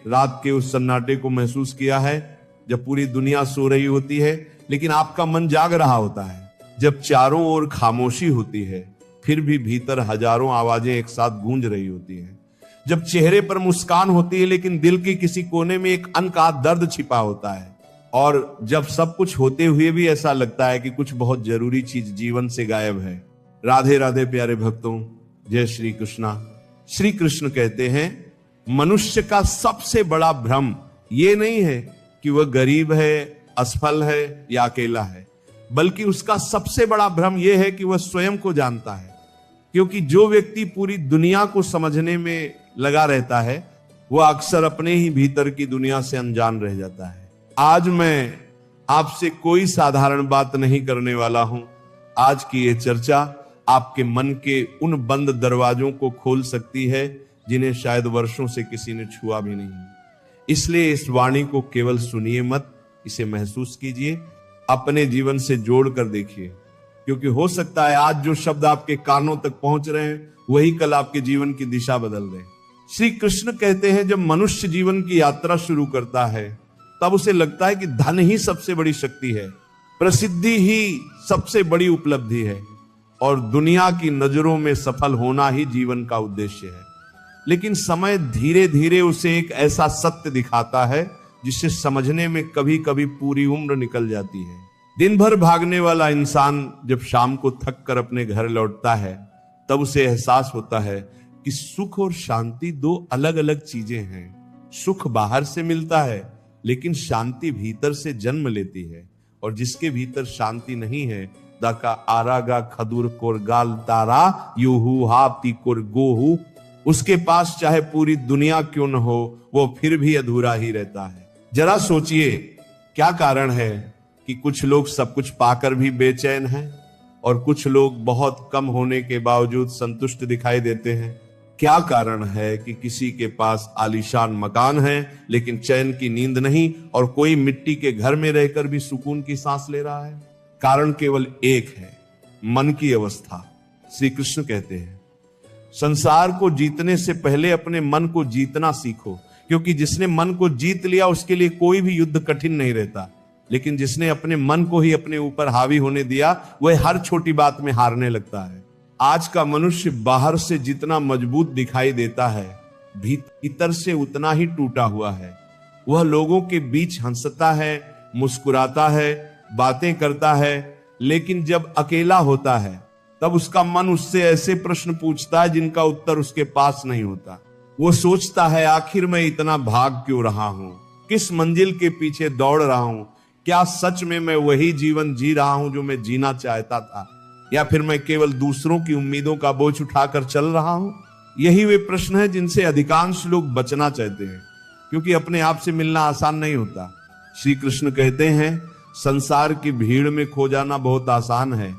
रात के उस सन्नाटे को महसूस किया है जब पूरी दुनिया सो रही होती है लेकिन आपका मन जाग रहा होता है? जब चारों ओर खामोशी होती है फिर भी भीतर हजारों आवाजें एक साथ गूंज रही होती हैं। जब चेहरे पर मुस्कान होती है लेकिन दिल के किसी कोने में एक अनकहा दर्द छिपा होता है। और जब सब कुछ होते हुए भी ऐसा लगता है कि कुछ बहुत जरूरी चीज जीवन से गायब है। राधे राधे प्यारे भक्तों, जय श्री कृष्णा। श्री कृष्ण कहते हैं मनुष्य का सबसे बड़ा भ्रम ये नहीं है कि वह गरीब है, असफल है या अकेला है, बल्कि उसका सबसे बड़ा भ्रम यह है कि वह स्वयं को जानता है। क्योंकि जो व्यक्ति पूरी दुनिया को समझने में लगा रहता है वह अक्सर अपने ही भीतर की दुनिया से अनजान रह जाता है। आज मैं आपसे कोई साधारण बात नहीं करने वाला हूं। आज की यह चर्चा आपके मन के उन बंद दरवाजों को खोल सकती है जिन्हें शायद वर्षों से किसी ने छुआ भी नहीं। इसलिए इस वाणी को केवल सुनिए मत, इसे महसूस कीजिए, अपने जीवन से जोड़ कर देखिए। क्योंकि हो सकता है आज जो शब्द आपके कानों तक पहुंच रहे हैं वही कल आपके जीवन की दिशा बदल दें। श्री कृष्ण कहते हैं जब मनुष्य जीवन की यात्रा शुरू करता है तब उसे लगता है कि धन ही सबसे बड़ी शक्ति है, प्रसिद्धि ही सबसे बड़ी उपलब्धि है और दुनिया की नजरों में सफल होना ही जीवन का उद्देश्य है। लेकिन समय धीरे धीरे उसे एक ऐसा सत्य दिखाता है जिसे समझने में कभी कभी पूरी उम्र निकल जाती है। दिन भर भागने वाला इंसान जब शाम को थक कर अपने घर लौटता है तब उसे एहसास होता है कि सुख और शांति दो अलग अलग चीजें हैं। सुख बाहर से मिलता है लेकिन शांति भीतर से जन्म लेती है, और जिसके भीतर शांति नहीं है दाका आरागा खदुर कोर गाल तारा यूहू हापती कोर गोहू, उसके पास चाहे पूरी दुनिया क्यों न हो वो फिर भी अधूरा ही रहता है। जरा सोचिए क्या कारण है कि कुछ लोग सब कुछ पाकर भी बेचैन हैं और कुछ लोग बहुत कम होने के बावजूद संतुष्ट दिखाई देते हैं। क्या कारण है कि किसी के पास आलीशान मकान है लेकिन चैन की नींद नहीं, और कोई मिट्टी के घर में रहकर भी सुकून की सांस ले रहा है? कारण केवल एक है, मन की अवस्था। श्री कृष्ण कहते हैं संसार को जीतने से पहले अपने मन को जीतना सीखो, क्योंकि जिसने मन को जीत लिया उसके लिए कोई भी युद्ध कठिन नहीं रहता। लेकिन जिसने अपने मन को ही अपने ऊपर हावी होने दिया वह हर छोटी बात में हारने लगता है। आज का मनुष्य बाहर से जितना मजबूत दिखाई देता है भीतर से उतना ही टूटा हुआ है। वह लोगों के बीच हंसता है, मुस्कुराता है, बातें करता है, लेकिन जब अकेला होता है तब उसका मन उससे ऐसे प्रश्न पूछता है जिनका उत्तर उसके पास नहीं होता। वो सोचता है आखिर मैं इतना भाग क्यों रहा हूं, किस मंजिल के पीछे दौड़ रहा हूं, क्या सच में मैं वही जीवन जी रहा हूं जो मैं जीना चाहता था, या फिर मैं केवल दूसरों की उम्मीदों का बोझ उठाकर चल रहा हूं? यही वे प्रश्न हैं जिनसे अधिकांश लोग बचना चाहते हैं, क्योंकि अपने आप से मिलना आसान नहीं होता। श्री कृष्ण कहते हैं संसार की भीड़ में खो जाना बहुत आसान है,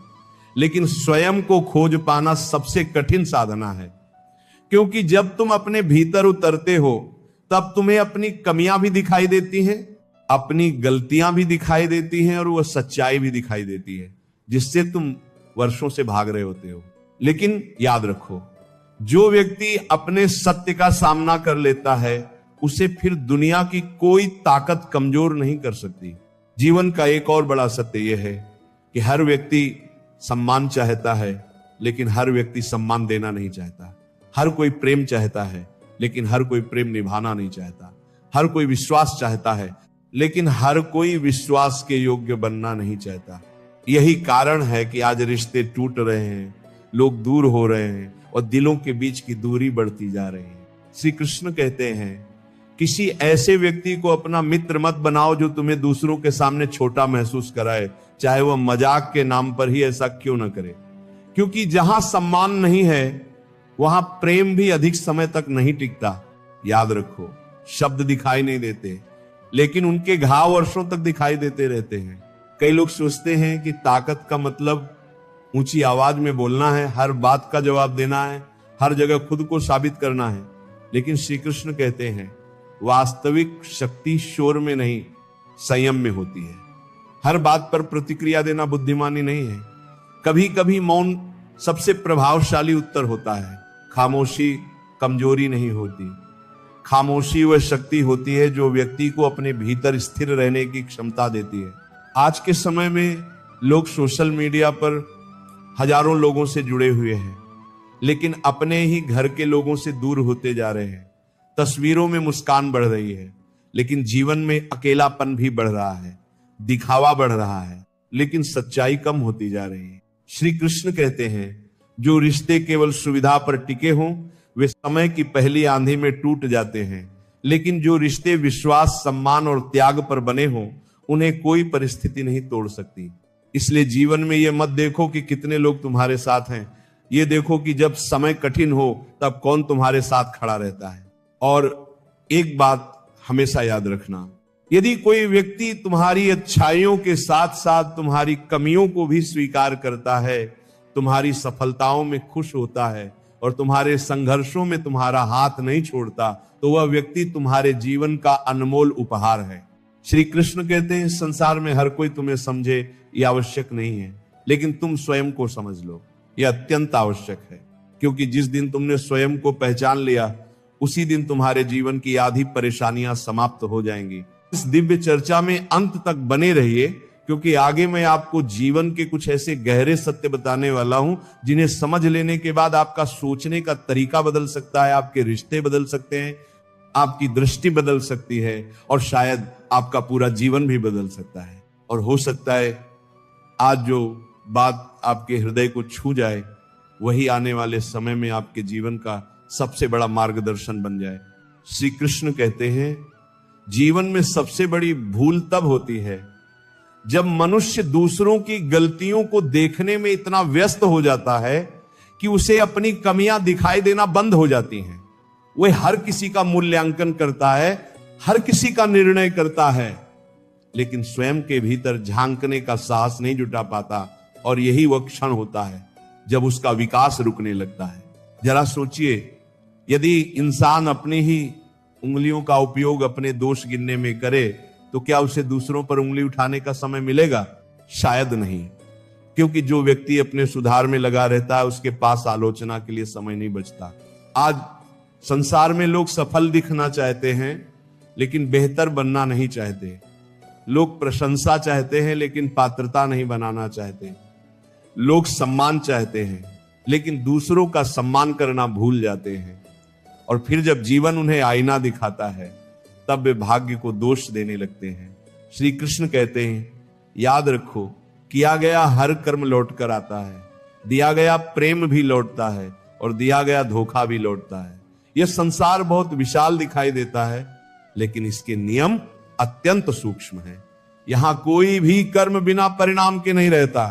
लेकिन स्वयं को खोज पाना सबसे कठिन साधना है। क्योंकि जब तुम अपने भीतर उतरते हो तब तुम्हें अपनी कमियां भी दिखाई देती हैं, अपनी गलतियां भी दिखाई देती हैं, और वह सच्चाई भी दिखाई देती है जिससे तुम वर्षों से भाग रहे होते हो। लेकिन याद रखो, जो व्यक्ति अपने सत्य का सामना कर लेता है उसे फिर दुनिया की कोई ताकत कमजोर नहीं कर सकती। जीवन का एक और बड़ा सत्य यह है कि हर व्यक्ति सम्मान चाहता है लेकिन हर व्यक्ति सम्मान देना नहीं चाहता। हर कोई प्रेम चाहता है लेकिन हर कोई प्रेम निभाना नहीं चाहता। हर कोई विश्वास चाहता है लेकिन हर कोई विश्वास के योग्य बनना नहीं चाहता। यही कारण है कि आज रिश्ते टूट रहे हैं, लोग दूर हो रहे हैं और दिलों के बीच की दूरी बढ़ती जा रही है। श्री कृष्ण कहते हैं किसी ऐसे व्यक्ति को अपना मित्र मत बनाओ जो तुम्हें दूसरों के सामने छोटा महसूस कराए, चाहे वह मजाक के नाम पर ही ऐसा क्यों न करे। क्योंकि जहां सम्मान नहीं है वहां प्रेम भी अधिक समय तक नहीं टिकता। याद रखो, शब्द दिखाई नहीं देते लेकिन उनके घाव वर्षों तक दिखाई देते रहते हैं। कई लोग सोचते हैं कि ताकत का मतलब ऊंची आवाज में बोलना है, हर बात का जवाब देना है, हर जगह खुद को साबित करना है। लेकिन श्री कृष्ण कहते हैं वास्तविक शक्ति शोर में नहीं, संयम में होती है। हर बात पर प्रतिक्रिया देना बुद्धिमानी नहीं है। कभी कभी मौन सबसे प्रभावशाली उत्तर होता है। खामोशी कमजोरी नहीं होती, खामोशी वह शक्ति होती है जो व्यक्ति को अपने भीतर स्थिर रहने की क्षमता देती है। आज के समय में लोग सोशल मीडिया पर हजारों लोगों से जुड़े हुए हैं, लेकिन अपने ही घर के लोगों से दूर होते जा रहे हैं। तस्वीरों में मुस्कान बढ़ रही है, लेकिन जीवन में अकेलापन भी बढ़ रहा है, दिखावा बढ़ रहा है, लेकिन सच्चाई कम होती जा रही है। श्री कृष्ण कहते हैं, जो रिश्ते केवल सुविधा पर टिके हों वे समय की पहली आंधी में टूट जाते हैं, लेकिन जो रिश्ते विश्वास, सम्मान और त्याग पर बने हों उन्हें कोई परिस्थिति नहीं तोड़ सकती। इसलिए जीवन में यह मत देखो कि कितने लोग तुम्हारे साथ हैं, ये देखो कि जब समय कठिन हो तब कौन तुम्हारे साथ खड़ा रहता है। और एक बात हमेशा याद रखना, यदि कोई व्यक्ति तुम्हारी अच्छाइयों के साथ साथ तुम्हारी कमियों को भी स्वीकार करता है, तुम्हारी सफलताओं में खुश होता है और तुम्हारे संघर्षों में तुम्हारा हाथ नहीं छोड़ता, तो वह व्यक्ति तुम्हारे जीवन का अनमोल उपहार है। श्री कृष्ण कहते हैं, संसार में हर कोई तुम्हें समझे यह आवश्यक नहीं है, लेकिन तुम स्वयं को समझ लो, यह अत्यंत आवश्यक है। क्योंकि जिस दिन तुमने स्वयं को पहचान लिया उसी दिन तुम्हारे जीवन की आधी परेशानियां समाप्त हो जाएंगी। इस दिव्य चर्चा में अंत तक बने रहिए, क्योंकि आगे मैं आपको जीवन के कुछ ऐसे गहरे सत्य बताने वाला हूं जिन्हें समझ लेने के बाद आपका सोचने का तरीका बदल सकता है, आपके रिश्ते बदल सकते हैं, आपकी दृष्टि बदल सकती है और शायद आपका पूरा जीवन भी बदल सकता है। और हो सकता है आज जो बात आपके हृदय को छू जाए वही आने वाले समय में आपके जीवन का सबसे बड़ा मार्गदर्शन बन जाए। श्री कृष्ण कहते हैं, जीवन में सबसे बड़ी भूल तब होती है जब मनुष्य दूसरों की गलतियों को देखने में इतना व्यस्त हो जाता है कि उसे अपनी कमियां दिखाई देना बंद हो जाती हैं। वह हर किसी का मूल्यांकन करता है, हर किसी का निर्णय करता है, लेकिन स्वयं के भीतर झांकने का साहस नहीं जुटा पाता। और यही वह क्षण होता है जब उसका विकास रुकने लगता है। जरा सोचिए, यदि इंसान अपनी ही उंगलियों का उपयोग अपने दोष गिनने में करे तो क्या उसे दूसरों पर उंगली उठाने का समय मिलेगा? शायद नहीं, क्योंकि जो व्यक्ति अपने सुधार में लगा रहता है उसके पास आलोचना के लिए समय नहीं बचता। आज संसार में लोग सफल दिखना चाहते हैं लेकिन बेहतर बनना नहीं चाहते। लोग प्रशंसा चाहते हैं लेकिन पात्रता नहीं बनाना चाहते। लोग सम्मान चाहते हैं लेकिन दूसरों का सम्मान करना भूल जाते हैं। और फिर जब जीवन उन्हें आईना दिखाता है तब वे भाग्य को दोष देने लगते हैं। श्री कृष्ण कहते हैं, याद रखो, किया गया हर कर्म लौट कर आता है, दिया गया प्रेम भी लौटता है और दिया गया धोखा भी लौटता है। यह संसार बहुत विशाल दिखाई देता है, लेकिन इसके नियम अत्यंत सूक्ष्म है। यहां कोई भी कर्म बिना परिणाम के नहीं रहता।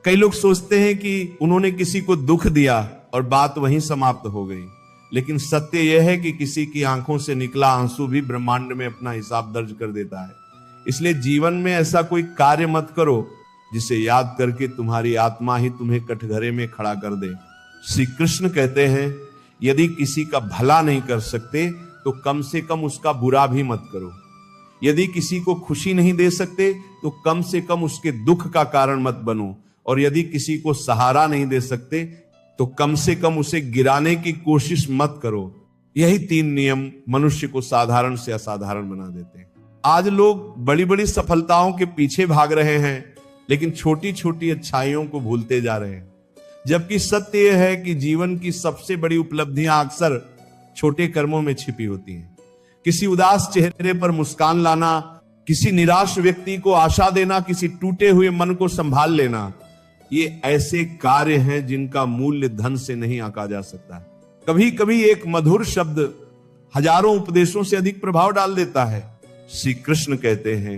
कई लोग सोचते हैं कि उन्होंने किसी को दुख दिया और बात वहीं समाप्त हो गई, लेकिन सत्य यह है कि किसी की आंखों से निकला आंसू भी ब्रह्मांड में अपना हिसाब दर्ज कर देता है। इसलिए जीवन में ऐसा कोई कार्य मत करो जिसे याद करके तुम्हारी आत्मा ही तुम्हें कटघरे में खड़ा कर दे। श्री कृष्ण कहते हैं, यदि किसी का भला नहीं कर सकते तो कम से कम उसका बुरा भी मत करो। यदि किसी को खुशी नहीं दे सकते तो कम से कम उसके दुख का कारण मत बनो। और यदि किसी को सहारा नहीं दे सकते तो कम से कम उसे गिराने की कोशिश मत करो। यही 3 नियम मनुष्य को साधारण से असाधारण बना देते हैं। आज लोग बड़ी बड़ी सफलताओं के पीछे भाग रहे हैं, लेकिन छोटी छोटी अच्छाइयों को भूलते जा रहे हैं। जबकि सत्य यह है कि जीवन की सबसे बड़ी उपलब्धियां अक्सर छोटे कर्मों में छिपी होती हैं। किसी उदास चेहरे पर मुस्कान लाना, किसी निराश व्यक्ति को आशा देना, किसी टूटे हुए मन को संभाल लेना, ये ऐसे कार्य हैं जिनका मूल्य धन से नहीं आंका जा सकता। कभी कभी एक मधुर शब्द हजारों उपदेशों से अधिक प्रभाव डाल देता है। श्री कृष्ण कहते हैं,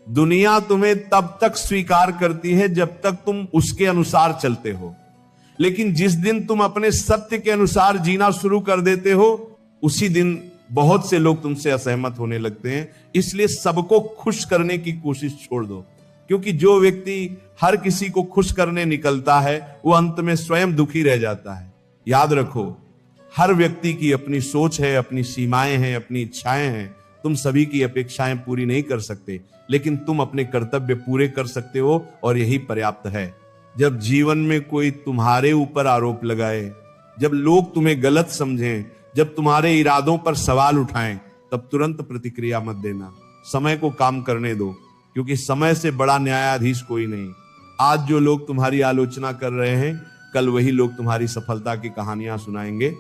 दुनिया तुम्हें तब तक स्वीकार करती है जब तक तुम उसके अनुसार चलते हो, लेकिन जिस दिन तुम अपने सत्य के अनुसार जीना शुरू कर देते हो उसी दिन बहुत से लोग तुमसे असहमत होने लगते हैं। इसलिए सबको खुश करने की कोशिश छोड़ दो, क्योंकि जो व्यक्ति हर किसी को खुश करने निकलता है वो अंत में स्वयं दुखी रह जाता है। याद रखो, हर व्यक्ति की अपनी सोच है, अपनी सीमाएं हैं, अपनी इच्छाएं हैं। तुम सभी की अपेक्षाएं पूरी नहीं कर सकते, लेकिन तुम अपने कर्तव्य पूरे कर सकते हो और यही पर्याप्त है। जब जीवन में कोई तुम्हारे ऊपर आरोप लगाए, जब लोग तुम्हें गलत समझें, जब तुम्हारे इरादों पर सवाल उठाएं तब तुरंत प्रतिक्रिया मत देना। समय को काम करने दो, क्योंकि समय से बड़ा न्यायाधीश कोई नहीं। आज जो लोग तुम्हारी आलोचना कर रहे हैं, कल वही लोग तुम्हारी सफलता की कहानियां सुनाएंगे,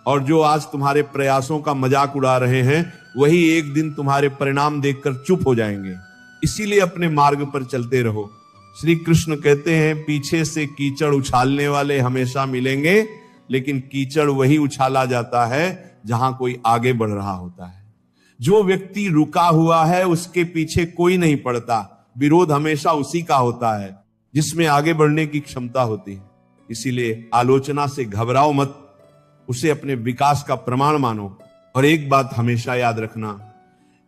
और जो आज तुम्हारे प्रयासों का मजाक उड़ा रहे हैं वही एक दिन तुम्हारे परिणाम देखकर चुप हो जाएंगे। इसीलिए अपने मार्ग पर चलते रहो। श्री कृष्ण कहते हैं, पीछे से कीचड़ उछालने वाले हमेशा मिलेंगे, लेकिन कीचड़ वही उछाला जाता है जहां कोई आगे बढ़ रहा होता है। जो व्यक्ति रुका हुआ है उसके पीछे कोई नहीं पड़ता, विरोध हमेशा उसी का होता है जिसमें आगे बढ़ने की क्षमता होती है। इसीलिए आलोचना से घबराओ मत, उसे अपने विकास का प्रमाण मानो। और एक बात हमेशा याद रखना,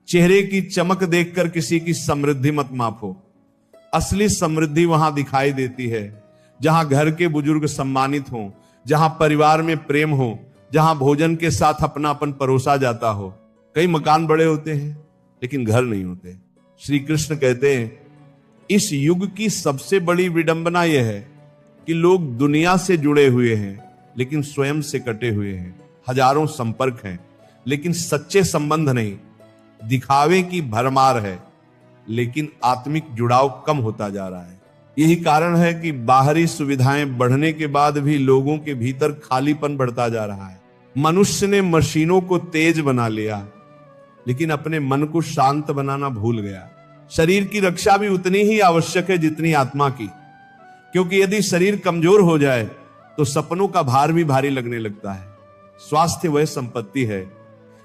चेहरे की चमक देखकर किसी की समृद्धि मत मापो। असली समृद्धि वहां दिखाई देती है जहां घर के बुजुर्ग सम्मानित हों, जहां परिवार में प्रेम हो, जहां भोजन के साथ अपनापन परोसा जाता हो। कई मकान बड़े होते हैं लेकिन घर नहीं होते। श्री कृष्ण कहते हैं, इस युग की सबसे बड़ी विडंबना यह है कि लोग दुनिया से जुड़े हुए हैं लेकिन स्वयं से कटे हुए हैं। हजारों संपर्क हैं लेकिन सच्चे संबंध नहीं। दिखावे की भरमार है लेकिन आत्मिक जुड़ाव कम होता जा रहा है। यही कारण है कि बाहरी सुविधाएं बढ़ने के बाद भी लोगों के भीतर खालीपन बढ़ता जा रहा है। मनुष्य ने मशीनों को तेज बना लिया लेकिन अपने मन को शांत बनाना भूल गया। शरीर की रक्षा भी उतनी ही आवश्यक है जितनी आत्मा की, क्योंकि यदि शरीर कमजोर हो जाए तो सपनों का भार भी भारी लगने लगता है। स्वास्थ्य वह संपत्ति है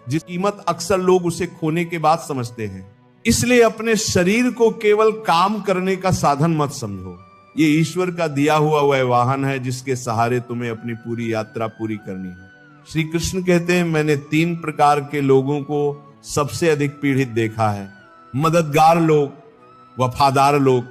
जिस कीमत अक्सर लोग उसे खोने के बाद समझते हैं। इसलिए अपने शरीर को केवल काम करने का साधन मत समझो। ये ईश्वर का दिया हुआ वह वाहन है जिसके सहारे तुम्हें अपनी पूरी यात्रा पूरी करनी है। श्री कृष्ण कहते हैं, मैंने 3 प्रकार के लोगों को सबसे अधिक पीड़ित देखा है। मददगार लोग, वफादार लोग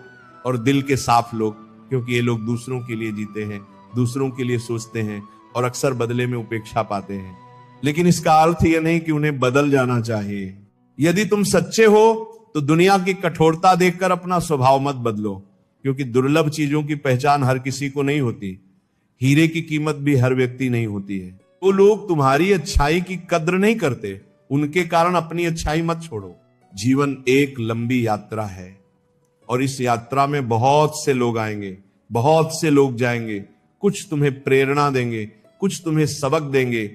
और दिल के साफ लोग, क्योंकि ये लोग दूसरों के लिए जीते हैं, दूसरों के लिए सोचते हैं और अक्सर बदले में उपेक्षा पाते हैं। लेकिन इसका अर्थ यह नहीं कि उन्हें बदल जाना चाहिए। यदि तुम सच्चे हो तो दुनिया की कठोरता देखकर अपना स्वभाव मत बदलो, क्योंकि दुर्लभ चीजों की पहचान हर किसी को नहीं होती। हीरे की कीमत भी हर व्यक्ति नहीं होती है। वो लोग तुम्हारी अच्छाई की कद्र नहीं करते, उनके कारण अपनी अच्छाई मत छोड़ो। जीवन एक लंबी यात्रा है और इस यात्रा में बहुत से लोग आएंगे, बहुत से लोग जाएंगे। कुछ तुम्हें प्रेरणा देंगे, कुछ तुम्हें सबक देंगे,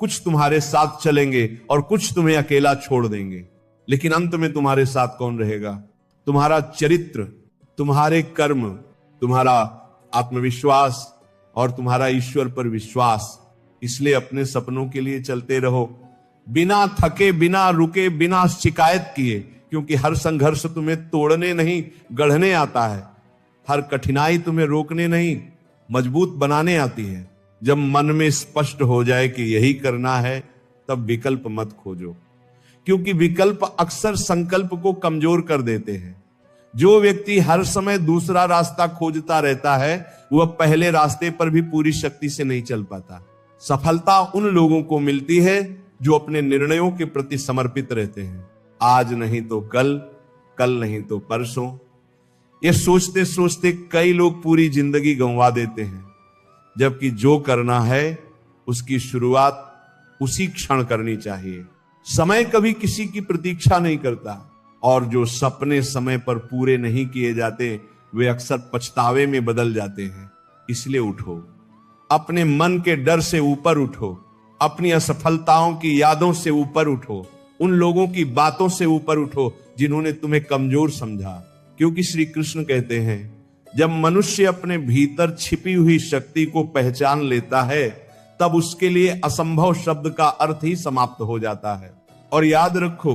कुछ तुम्हारे साथ चलेंगे और कुछ तुम्हें अकेला छोड़ देंगे। लेकिन अंत में तुम्हारे साथ कौन रहेगा? तुम्हारा चरित्र, तुम्हारे कर्म, तुम्हारा आत्मविश्वास और तुम्हारा ईश्वर पर विश्वास। इसलिए अपने सपनों के लिए चलते रहो, बिना थके, बिना रुके, बिना शिकायत किए, क्योंकि हर संघर्ष तुम्हें तोड़ने नहीं गढ़ने आता है। हर कठिनाई तुम्हें रोकने नहीं मजबूत बनाने आती है। जब मन में स्पष्ट हो जाए कि यही करना है, तब विकल्प मत खोजो, क्योंकि विकल्प अक्सर संकल्प को कमजोर कर देते हैं। जो व्यक्ति हर समय दूसरा रास्ता खोजता रहता है वह पहले रास्ते पर भी पूरी शक्ति से नहीं चल पाता। सफलता उन लोगों को मिलती है जो अपने निर्णयों के प्रति समर्पित रहते हैं। आज नहीं तो कल, कल नहीं तो परसों, ये सोचते सोचते कई लोग पूरी जिंदगी गंवा देते हैं, जबकि जो करना है उसकी शुरुआत उसी क्षण करनी चाहिए। समय कभी किसी की प्रतीक्षा नहीं करता, और जो सपने समय पर पूरे नहीं किए जाते वे अक्सर पछतावे में बदल जाते हैं। इसलिए उठो, अपने मन के डर से ऊपर उठो, अपनी असफलताओं की यादों से ऊपर उठो, उन लोगों की बातों से ऊपर उठो जिन्होंने तुम्हें कमजोर समझा। क्योंकि श्री कृष्ण कहते हैं, जब मनुष्य अपने भीतर छिपी हुई शक्ति को पहचान लेता है तब उसके लिए असंभव शब्द का अर्थ ही समाप्त हो जाता है। और याद रखो,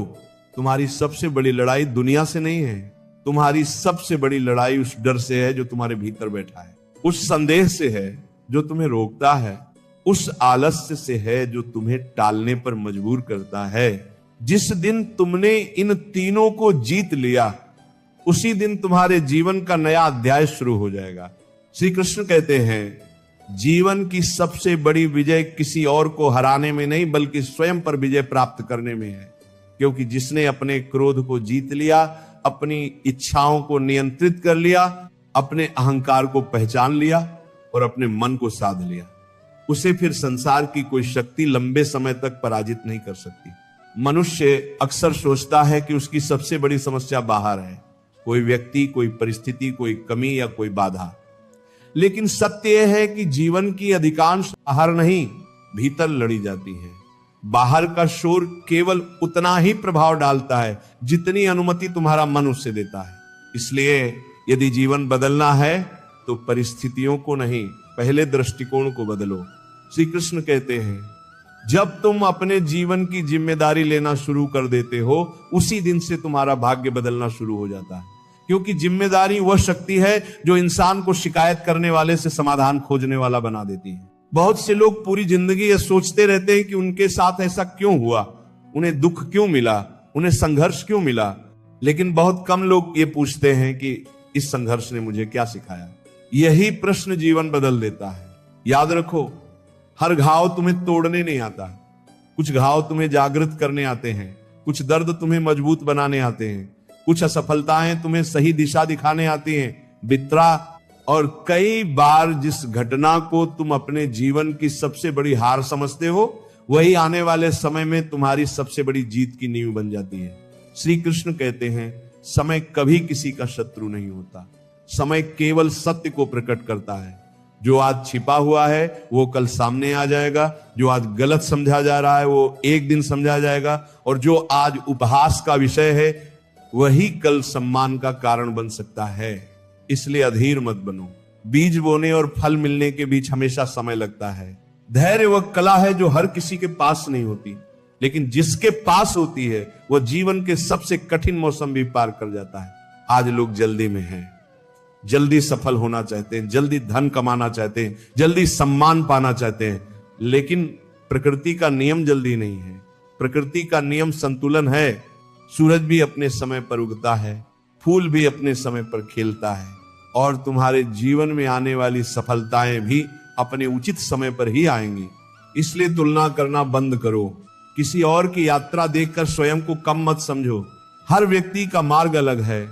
तुम्हारी सबसे बड़ी लड़ाई दुनिया से नहीं है, तुम्हारी सबसे बड़ी लड़ाई उस डर से है जो तुम्हारे भीतर बैठा है, उस संदेह से है जो तुम्हें रोकता है, उस आलस्य से है जो तुम्हें टालने पर मजबूर करता है। जिस दिन तुमने इन तीनों को जीत लिया उसी दिन तुम्हारे जीवन का नया अध्याय शुरू हो जाएगा। श्री कृष्ण कहते हैं, जीवन की सबसे बड़ी विजय किसी और को हराने में नहीं बल्कि स्वयं पर विजय प्राप्त करने में है। क्योंकि जिसने अपने क्रोध को जीत लिया, अपनी इच्छाओं को नियंत्रित कर लिया, अपने अहंकार को पहचान लिया और अपने मन को साध लिया, उसे फिर संसार की कोई शक्ति लंबे समय तक पराजित नहीं कर सकती। मनुष्य अक्सर सोचता है कि उसकी सबसे बड़ी समस्या बाहर है, कोई व्यक्ति, कोई परिस्थिति, कोई कमी या कोई बाधा। लेकिन सत्य यह है कि जीवन की अधिकांश बाहर नहीं, भीतर लड़ी जाती है। बाहर का शोर केवल उतना ही प्रभाव डालता है जितनी अनुमति तुम्हारा मन उससे देता है। इसलिए यदि जीवन बदलना है तो परिस्थितियों को नहीं, पहले दृष्टिकोण को बदलो। श्री कृष्ण कहते हैं, जब तुम अपने जीवन की जिम्मेदारी लेना शुरू कर देते हो, उसी दिन से तुम्हारा भाग्य बदलना शुरू हो जाता है। क्योंकि जिम्मेदारी वह शक्ति है जो इंसान को शिकायत करने वाले से समाधान खोजने वाला बना देती है। बहुत से लोग पूरी जिंदगी ये सोचते रहते हैं कि उनके साथ ऐसा क्यों हुआ, उन्हें दुख क्यों मिला, उन्हें संघर्ष क्यों मिला, लेकिन बहुत कम लोग ये पूछते हैं कि इस संघर्ष ने मुझे क्या सिखाया। यही प्रश्न जीवन बदल देता है। याद रखो, हर घाव तुम्हें तोड़ने नहीं आता, कुछ घाव तुम्हें जागृत करने आते हैं, कुछ दर्द तुम्हें मजबूत बनाने आते हैं, कुछ असफलताएं तुम्हें सही दिशा दिखाने आती हैं। बित्रा, और कई बार जिस घटना को तुम अपने जीवन की सबसे बड़ी हार समझते हो, वही आने वाले समय में तुम्हारी सबसे बड़ी जीत की नींव बन जाती है। श्री कृष्ण कहते हैं, समय कभी किसी का शत्रु नहीं होता, समय केवल सत्य को प्रकट करता है। जो आज छिपा हुआ है वो कल सामने आ जाएगा, जो आज गलत समझा जा रहा है वो एक दिन समझा जाएगा, और जो आज उपहास का विषय है वही कल सम्मान का कारण बन सकता है। इसलिए अधीर मत बनो। बीज बोने और फल मिलने के बीच हमेशा समय लगता है। धैर्य वह कला है जो हर किसी के पास नहीं होती, लेकिन जिसके पास होती है वह जीवन के सबसे कठिन मौसम भी पार कर जाता है। आज लोग जल्दी में हैं, जल्दी सफल होना चाहते हैं, जल्दी धन कमाना चाहते हैं, जल्दी सम्मान पाना चाहते हैं, लेकिन प्रकृति का नियम जल्दी नहीं है। प्रकृति का नियम संतुलन है। सूरज भी अपने समय पर उगता है, फूल भी अपने समय पर खिलता है, और तुम्हारे जीवन में आने वाली सफलताएं भी अपने उचित समय पर ही आएंगी। इसलिए तुलना करना बंद करो। किसी और की यात्रा देखकर स्वयं को कम मत समझो। हर व्यक्ति का मार्ग अलग है,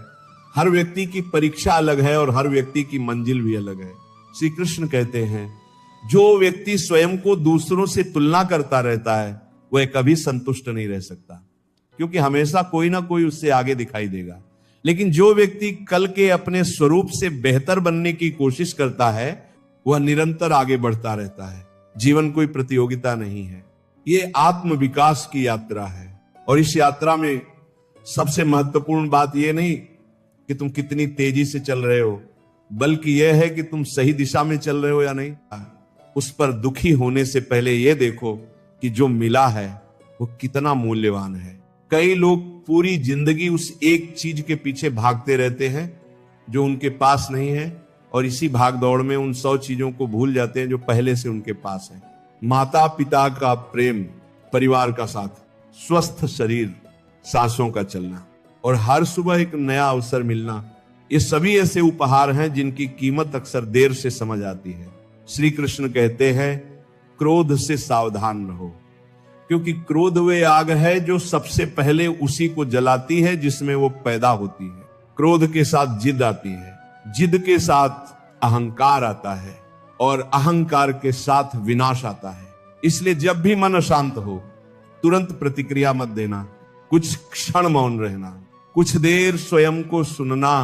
हर व्यक्ति की परीक्षा अलग है, और हर व्यक्ति की मंजिल भी अलग है। श्री कृष्ण कहते हैं, जो व्यक्ति स्वयं को दूसरों से तुलना करता रहता है वह कभी संतुष्ट नहीं रह सकता, क्योंकि हमेशा कोई ना कोई उससे आगे दिखाई देगा। लेकिन जो व्यक्ति कल के अपने स्वरूप से बेहतर बनने की कोशिश करता है वह निरंतर आगे बढ़ता रहता है। जीवन कोई प्रतियोगिता नहीं है, ये आत्म विकास की यात्रा है। और इस यात्रा में सबसे महत्वपूर्ण बात यह नहीं कि तुम कितनी तेजी से चल रहे हो, बल्कि यह है कि तुम सही दिशा में चल रहे हो या नहीं। उस पर दुखी होने से पहले यह देखो कि जो मिला है वो कितना मूल्यवान है। कई लोग पूरी जिंदगी उस एक चीज के पीछे भागते रहते हैं जो उनके पास नहीं है, और इसी भाग दौड़ में उन 100 चीजों को भूल जाते हैं जो पहले से उनके पास है। माता पिता का प्रेम, परिवार का साथ, स्वस्थ शरीर, सांसों का चलना, और हर सुबह एक नया अवसर मिलना, ये सभी ऐसे उपहार हैं जिनकी कीमत अक्सर देर से समझ आती है। श्री कृष्ण कहते हैं, क्रोध से सावधान रहो, क्योंकि क्रोध वे आग है जो सबसे पहले उसी को जलाती है जिसमें वो पैदा होती है। क्रोध के साथ जिद आती है, जिद के साथ अहंकार आता है, और अहंकार के साथ विनाश आता है। इसलिए जब भी मन अशांत हो तुरंत प्रतिक्रिया मत देना, कुछ क्षण मौन रहना, कुछ देर स्वयं को सुनना,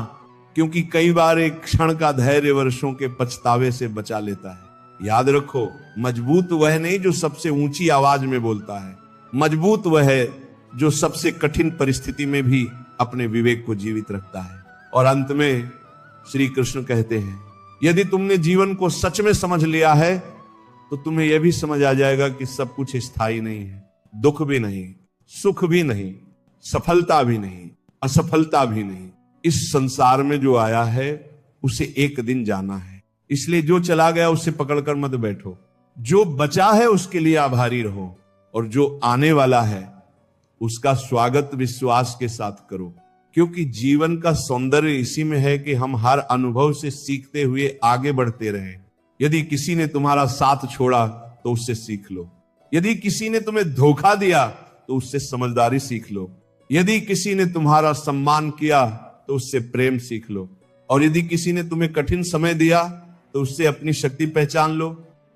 क्योंकि कई बार एक क्षण का धैर्य वर्षों के पछतावे से बचा लेता है। याद रखो, मजबूत वह नहीं जो सबसे ऊंची आवाज में बोलता है, मजबूत वह है जो सबसे कठिन परिस्थिति में भी अपने विवेक को जीवित रखता है। और अंत में श्री कृष्ण कहते हैं, यदि तुमने जीवन को सच में समझ लिया है तो तुम्हें यह भी समझ आ जाएगा कि सब कुछ स्थायी नहीं है। दुख भी नहीं, सुख भी नहीं, सफलता भी नहीं, असफलता भी नहीं। इस संसार में जो आया है उसे एक दिन जाना है, इसलिए जो चला गया उसे पकड़कर मत बैठो। जो बचा है उसके लिए आभारी रहो, और जो आने वाला है उसका स्वागत विश्वास के साथ करो। क्योंकि जीवन का सौंदर्य इसी में है कि हम हर अनुभव से सीखते हुए आगे बढ़ते रहें। यदि किसी ने तुम्हारा साथ छोड़ा तो उससे सीख लो, यदि किसी ने तुम्हें धोखा दिया तो उससे समझदारी सीख लो, यदि किसी ने तुम्हारा सम्मान किया तो उससे प्रेम सीख लो, और यदि किसी ने तुम्हें कठिन समय दिया तो उससे अपनी शक्ति पहचान लो।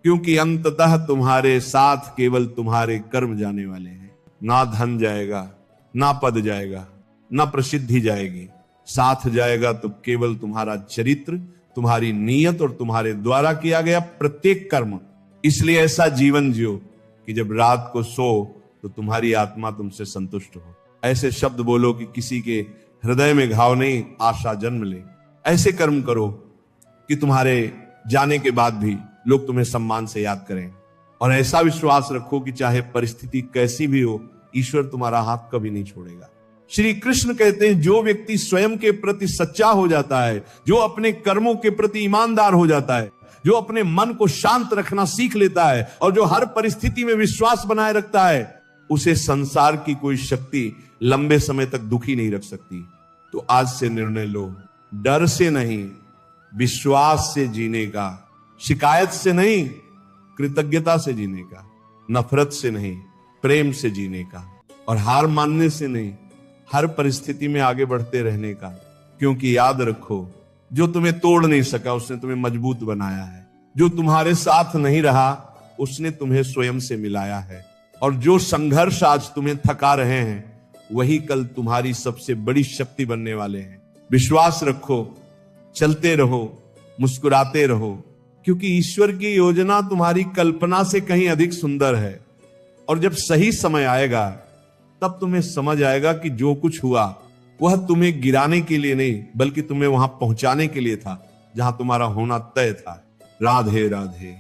क्योंकि अंततः तुम्हारे साथ केवल तुम्हारे कर्म जाने वाले हैं। ना धन जाएगा, ना पद जाएगा, ना प्रसिद्धि जाएगी, साथ जाएगा तो केवल तुम्हारा चरित्र, तुम्हारी नीयत और तुम्हारे द्वारा किया गया प्रत्येक कर्म। इसलिए ऐसा जीवन जियो कि जब रात को सो तो तुम्हारी आत्मा तुमसे संतुष्ट हो। ऐसे शब्द बोलो कि किसी के हृदय में घाव नहीं, आशा जन्म ले। ऐसे कर्म करो कि तुम्हारे जाने के बाद भी लोग तुम्हें सम्मान से याद करें। और ऐसा विश्वास रखो कि चाहे परिस्थिति कैसी भी हो, ईश्वर तुम्हारा हाथ कभी नहीं छोड़ेगा। श्री कृष्ण कहते हैं, जो व्यक्ति स्वयं के प्रति सच्चा हो जाता है, जो अपने कर्मों के प्रति ईमानदार हो जाता है, जो अपने मन को शांत रखना सीख लेता है और जो हर परिस्थिति में विश्वास बनाए रखता है, उसे संसार की कोई शक्ति लंबे समय तक दुखी नहीं रख सकती। तो आज से निर्णय लो, डर से नहीं, विश्वास से जीने का, शिकायत से नहीं, कृतज्ञता से जीने का, नफरत से नहीं, प्रेम से जीने का, और हार मानने से नहीं, हर परिस्थिति में आगे बढ़ते रहने का। क्योंकि याद रखो, जो तुम्हें तोड़ नहीं सका उसने तुम्हें मजबूत बनाया है, जो तुम्हारे साथ नहीं रहा उसने तुम्हें स्वयं से मिलाया है, और जो संघर्ष आज तुम्हें थका रहे हैं वही कल तुम्हारी सबसे बड़ी शक्ति बनने वाले हैं। विश्वास रखो, चलते रहो, मुस्कुराते रहो, क्योंकि ईश्वर की योजना तुम्हारी कल्पना से कहीं अधिक सुंदर है। और जब सही समय आएगा तब तुम्हें समझ आएगा कि जो कुछ हुआ वह तुम्हें गिराने के लिए नहीं, बल्कि तुम्हें वहां पहुंचाने के लिए था जहां तुम्हारा होना तय था। राधे राधे।